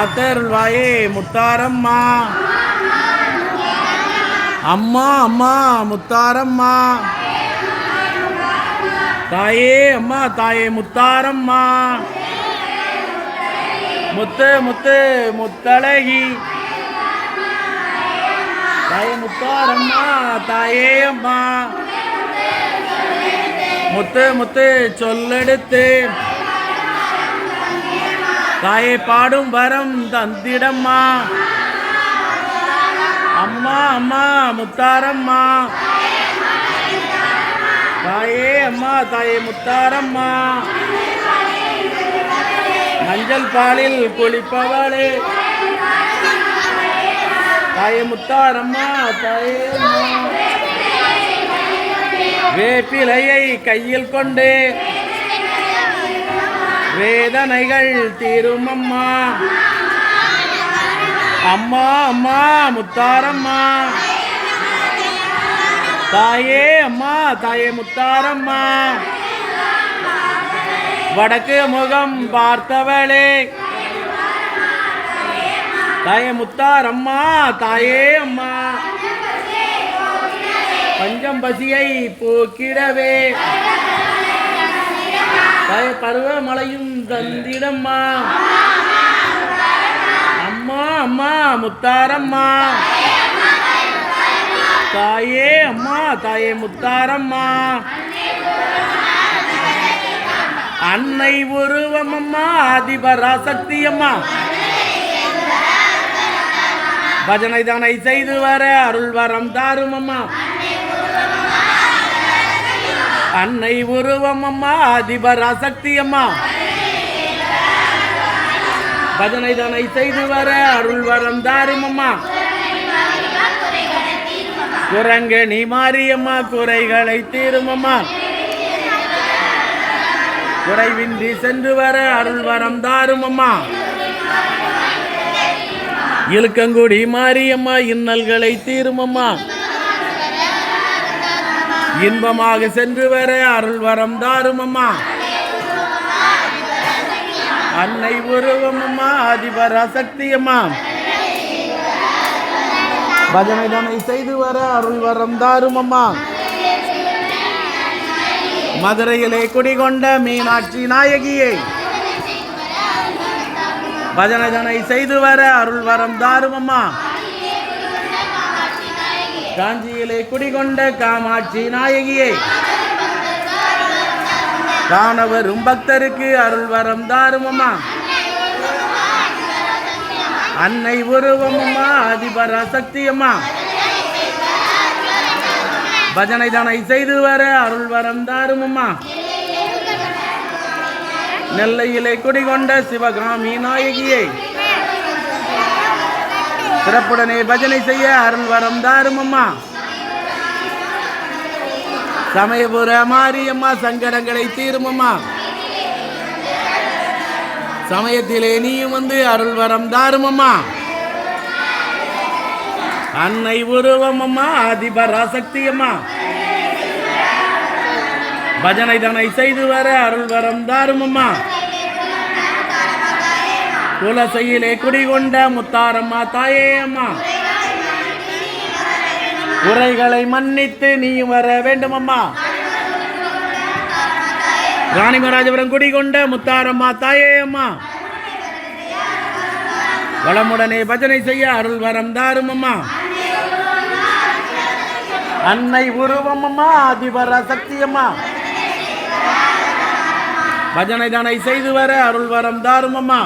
காத்தருள்வாயே முத்தாரம்மா. அம்மா அம்மா முத்தாரம்மா. தாயே அம்மா தாயே முத்தாரம்மா. முத்து முத்து முத்தழகி தாயே முத்தாரம்மா. தாயே அம்மா முத்து முத்து சொல்லெடுத்து தாயே பாடும் வரம் தந்திடம்மா. அம்மா அம்மா முத்தாரம்மா. தாயே அம்மா தாயே முத்தாரம்மா. மஞ்சள் பாலில் குளிப்பவளே தாயே முத்தாரம்மா. தாயே அம்மா. வேப்பிலையை கையில் கொண்டு வேதனைகள் தீருமம்மா. அம்மா அம்மா முத்தாரம்மா. தாயே அம்மா தாயே முத்தாரம்மா. வடக்கு முகம் பார்த்தவளே தாயே முத்தாரம்மா. தாயே அம்மா. பஞ்சம் பசியை போக்கிடவே தாயே பருவமழையும் தந்திடம்மா. அம்மா அம்மா முத்தாரம்மா. தாயே அம்மா தாயே முத்தாரம்மா. அன்னை உருவம் அம்மா ஆதிபராசக்தி அம்மா. பஜனை தானை செய்து வர அருள் வரம் தாரும் அம்மா. அன்னை உருவம் அம்மா ஆதிபராசக்தி அம்மா. பஜனை தானை செய்து வர அருள் வரம் தாரும் அம்மா. குரங்கணி மாரியம்மா குறைகளை தீரும் அம்மா. குறைவின்றி சென்று வர அருள் வரம் தாரும் அம்மா. இழுக்கங்குடி மாரியம்மா இன்னல்களை தீரும் அம்மா. இன்பமாக சென்று வர அருள் வரம் தாரும் அம்மா. அன்னை உருவம் அம்மா ஆதிபராசக்தி அம்மா. பஜனை தானை செய்து வர அருள் வரம் தாரும் அம்மா. மதுரையிலே குடிகொண்ட மீனாட்சி நாயகியை பஜனை தானை செய்து வர அருள் வரம் தாரும் அம்மா. காஞ்சியிலே குடிகொண்ட காமாட்சி நாயகியை காண வரும் பக்தருக்கு அருள் வரம் தாரும் அம்மா. அன்னை உருவம் அம்மா ஆதிபராசக்தி அம்மா. பஜனை தானை செய்து வர அருள் வரம் தாரும் அம்மா. நெல்லையிலே குடிகொண்ட சிவகாமி நாயகியை சிறப்புடனே பஜனை செய்ய அருள் வரம் தாரும் அம்மா. சமயபுர மாரியம்மா சங்கடங்களை தீரும் அம்மா. சமயத்திலே நீயும் வந்து அருள் வரம் தாரும் அம்மா. அன்னை உருவம் அம்மா ஆதிபராசக்தி அம்மா. பஜனை தானை செய்து வர அருள் வரம் தாரும் அம்மா. துளசையிலே குடிகொண்ட முத்தாரம்மா தாயே அம்மா. குறைகளை மன்னித்து நீயும் வர வேண்டும் அம்மா. ராணிமராஜபுரம் குடிகொண்ட முத்தாரம்மா தாயே அம்மா. வளமுடனே பஜனை செய்ய அருள் வரம் தாரும் அம்மா. அன்னை உருவம் அம்மா ஆதிபராசக்தி அம்மா. பஜனை தானை செய்து வர அருள் வரம் தாரும் அம்மா.